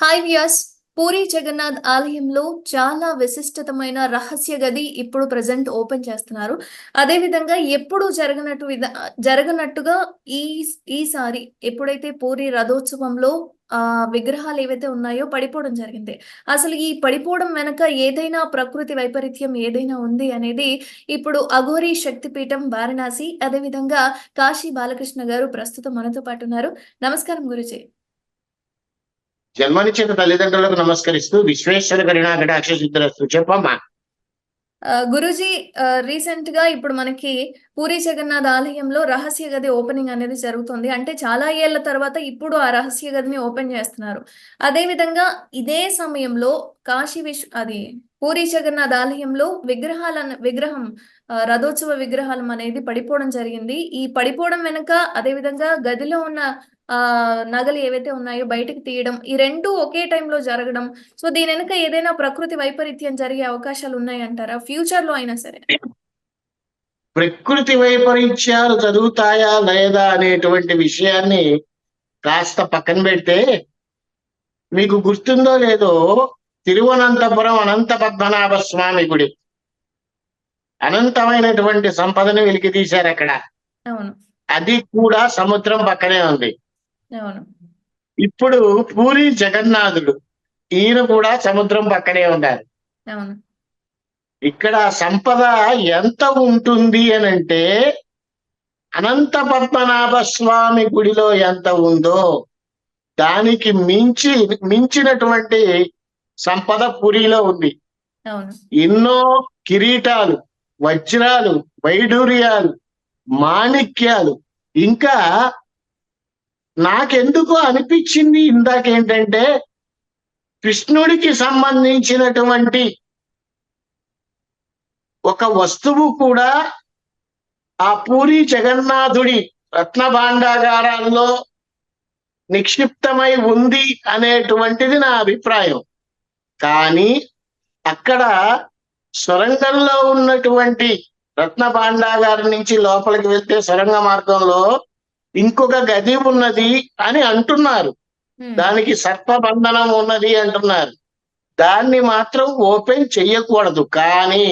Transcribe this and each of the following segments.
Hi Vyas. Puri Jagannadh ఆలయంలో చాలా విశిష్టతమైన రహస్య గది ఇప్పుడు ప్రెజెంట్ ఓపెన్ చేస్తున్నారు. అదే విధంగా ఎప్పుడు జరగనట్టుగా ఈ ఈసారి ఎప్పుడైతే పూరి రథోత్సవంలో విగ్రహాలు ఏవైతే ఉన్నాయో పడిపోవడం జరిగింది. అసలు ఈ పడిపోవడం వెనక ఏదైనా ప్రకృతి వైపరీత్యం ఏదైనా ఉంది అనేది ఇప్పుడు అఘోరీ శక్తిపీఠం వారణాసి, అదే విధంగా కాశీ బాలకృష్ణ గారు ప్రస్తుతం మనతో పాటు ఉన్నారు. నమస్కారం గురూజీ. జన్మనిచ్చిన తల్లిదండ్రులకు నమస్కరిస్తూ విశ్వేశ్వర కరుణాకటాక్ష సిద్ధులస్తు. చెప్పమ్మా. గురూజీ, రీసెంట్ గా ఇప్పుడు మనకి పూరి జగన్నాథ్ ఆలయంలో రహస్య గది ఓపెనింగ్ అనేది జరుగుతుంది. అంటే చాలా ఏళ్ల తర్వాత ఇప్పుడు ఆ రహస్య గదిని ఓపెన్ చేస్తున్నారు. అదే విధంగా ఇదే సమయంలో అది పూరి జగన్నాథ్ ఆలయంలో విగ్రహం రథోత్సవ విగ్రహాలం అనేది పడిపోవడం జరిగింది. ఈ పడిపోవడం వెనుక అదే విధంగా గదిలో ఉన్న నగలు ఏవైతే ఉన్నాయో బయటకు తీయడం, ఈ రెండు ఒకే టైంలో జరగడం. సో దీని వెనుక ఏదైనా ప్రకృతి వైపరీత్యం జరిగే అవకాశాలు ఉన్నాయంటారా ఫ్యూచర్ లో అయినా సరే? ప్రకృతి వైపరీత్యాలు జరుగుతాయా లేదా అనేటువంటి విషయాన్ని కాస్త పక్కన పెడితే, మీకు గుర్తుందో లేదో, తిరువనంతపురం అనంత పద్మనాభ స్వామి గుడి అనంతమైనటువంటి సంపదను వెలికి తీశారు అక్కడ. అవును. అది కూడా సముద్రం పక్కనే ఉంది. అవును. ఇప్పుడు పూరి జగన్నాథుడు, ఈయన కూడా సముద్రం పక్కనే ఉన్నారు. అవును. ఇక్కడ సంపద ఎంత ఉంటుంది అనంటే, అనంత స్వామి గుడిలో ఎంత ఉందో దానికి మించినటువంటి సంపద పురిలో ఉంది. ఎన్నో కిరీటాలు, వజ్రాలు, వైడూర్యాలు, మాణిక్యాలు. ఇంకా నాకెందుకో అనిపించింది ఇందాకేంటంటే, కృష్ణుడికి సంబంధించినటువంటి ఒక వస్తువు కూడా ఆ పూరి జగన్నాథుడి రత్న భాండాగారాల్లో నిక్షిప్తమై ఉంది అనేటువంటిది నా అభిప్రాయం. కానీ అక్కడ సొరంగంలో ఉన్నటువంటి రత్న భాండాగారం నుంచి లోపలికి వెళ్తే సొరంగ మార్గంలో ఇంకొక గది ఉన్నది అని అంటున్నారు. దానికి సర్పబంధనం ఉన్నది అంటున్నారు. దాన్ని మాత్రం ఓపెన్ చెయ్యకూడదు. కానీ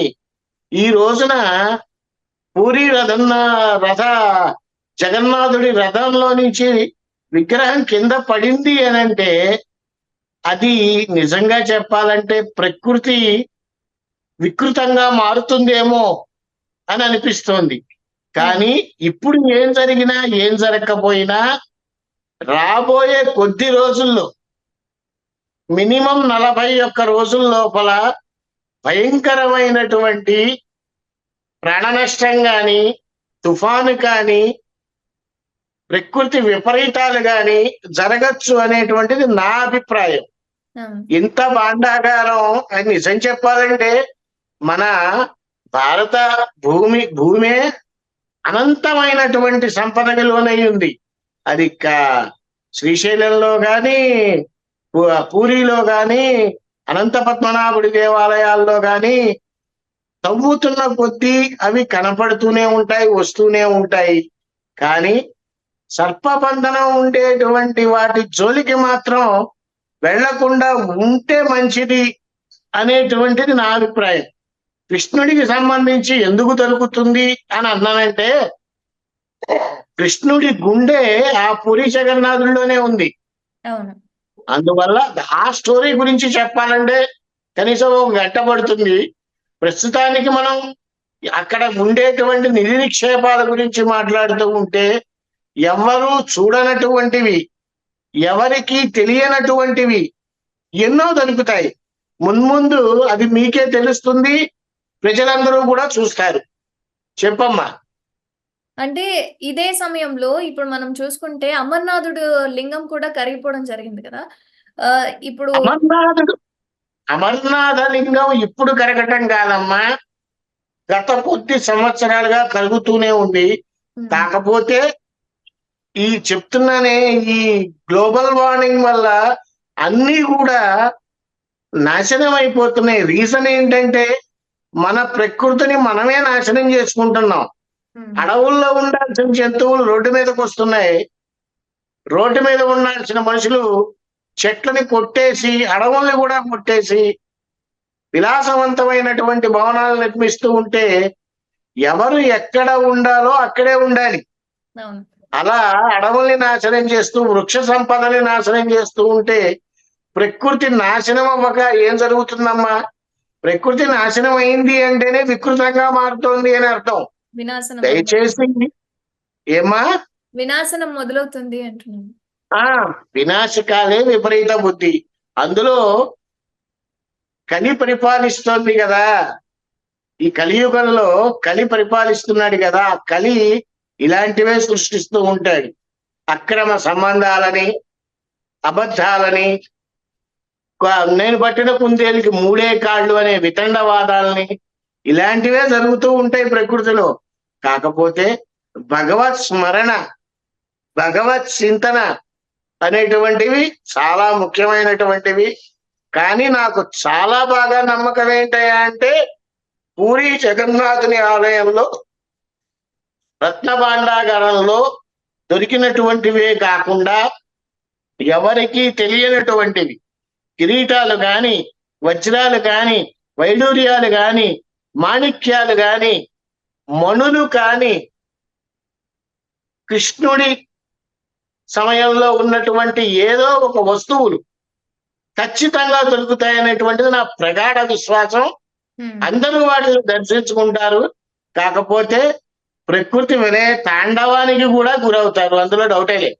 ఈ రోజున పూరి రథ జగన్నాథుడి రథంలో నుంచి విగ్రహం కింద పడింది అనంటే, అది నిజంగా చెప్పాలంటే ప్రకృతి వికృతంగా మారుతుందేమో అని అనిపిస్తోంది. కానీ ఇప్పుడు ఏం జరిగినా ఏం జరగకపోయినా రాబోయే కొద్ది రోజుల్లో, మినిమం 41 రోజుల లోపల భయంకరమైనటువంటి ప్రాణ నష్టం కానీ, తుఫాను కానీ, ప్రకృతి విపరీతాలు కానీ జరగచ్చు అనేటువంటిది నా అభిప్రాయం. ఇంత భాండాగారం అని నిజం చెప్పాలంటే మన భారత భూమే అనంతమైనటువంటి సంపదకి లోనై ఉంది. అది శ్రీశైలంలో కానీ, పూరిలో కానీ, అనంత పద్మనాభుడి దేవాలయాల్లో కానీ తవ్వుతున్న కొద్దీ అవి కనపడుతూనే ఉంటాయి, వస్తూనే ఉంటాయి. కానీ సర్పబంధనం ఉండేటువంటి వాటి జోలికి మాత్రం వెళ్లకుండా ఉంటే మంచిది అనేటువంటిది నా అభిప్రాయం. కృష్ణుడికి సంబంధించి ఎందుకు దొరుకుతుంది అని అన్నానంటే, కృష్ణుడి గుండె ఆ పూరి జగన్నాథుల్లోనే ఉంది. అందువల్ల ఆ స్టోరీ గురించి చెప్పాలంటే కనీసం 1 గంట పడుతుంది. ప్రస్తుతానికి మనం అక్కడ ఉండేటువంటి నిధి నిక్షేపాల గురించి మాట్లాడుతూ ఉంటే, ఎవరు చూడనటువంటివి, ఎవరికి తెలియనటువంటివి ఎన్నో దొరుకుతాయి. మున్ముందు అది మీకే తెలుస్తుంది, ప్రజలందరూ కూడా చూస్తారు. చెప్పమ్మా. అంటే ఇదే సమయంలో ఇప్పుడు మనం చూసుకుంటే అమర్నాథుడు లింగం కూడా కరిగిపోవడం జరిగింది కదా. ఇప్పుడు అమర్నాథ లింగం ఇప్పుడు కరగటం కాదమ్మా, గత కొద్ది సంవత్సరాలుగా కలుగుతూనే ఉంది. కాకపోతే చెప్తున్నానే, ఈ గ్లోబల్ వార్మింగ్ వల్ల అన్నీ కూడా నాశనం అయిపోతున్నాయి. రీజన్ ఏంటంటే, మన ప్రకృతిని మనమే నాశనం చేసుకుంటున్నాం. అడవుల్లో ఉండాల్సిన జంతువులు రోడ్డు మీదకి వస్తున్నాయి. రోడ్డు మీద ఉండాల్సిన మనుషులు చెట్లని కొట్టేసి అడవుల్ని కూడా కొట్టేసి విలాసవంతమైనటువంటి భవనాలు నిర్మిస్తూ ఉంటే ఎవరు ఎక్కడ ఉండాలో అక్కడే ఉండాలి. అవును. అలా అడవుల్ని నాశనం చేస్తూ వృక్ష సంపదని నాశనం చేస్తూ ఉంటే ప్రకృతి నాశనం అవ్వక ఏం జరుగుతుందమ్మా? ప్రకృతి నాశనం అయింది అంటేనే వికృతంగా మారుతోంది అని అర్థం. వినాశనం దయచేసి ఏమా వినాశనం మొదలవుతుంది అంటున్నాను. ఆ వినాశకాలే విపరీత బుద్ధి. అందులో కలి పరిపాలిస్తోంది కదా, ఈ కలియుగంలో కలి పరిపాలిస్తున్నాడు కదా, ఆ కలి ఇలాంటివే సృష్టిస్తూ ఉంటాడు. అక్రమ సంబంధాలని, అబద్ధాలని, నేను పట్టిన కుందేలికి మూడే కాళ్ళు అనే వితండవాదాలని, ఇలాంటివే జరుగుతూ ఉంటాయి ప్రకృతిలో. కాకపోతే భగవత్ స్మరణ, భగవత్ చింతన అనేటువంటివి చాలా ముఖ్యమైనటువంటివి. కానీ నాకు చాలా బాగా నమ్మకం ఏంటయ్యా అంటే, పూరి జగన్నాథుని ఆలయంలో రత్నభాండాగారంలో దొరికినటువంటివే కాకుండా ఎవరికీ తెలియనటువంటివి కిరీటాలు గాని, వజ్రాలు గాని, వైడూర్యాలు గాని, మాణిక్యాలు గాని, మణులు కాని, కృష్ణుడి సమయంలో ఉన్నటువంటి ఏదో ఒక వస్తువులు ఖచ్చితంగా దొరుకుతాయనేటువంటిది నా ప్రగాఢ విశ్వాసం. అందరూ వాటిని దర్శించుకుంటారు. కాకపోతే ప్రకృతి వినయ తాండవానికి కూడా గురవుతారు, అందులో డౌటే లేదు.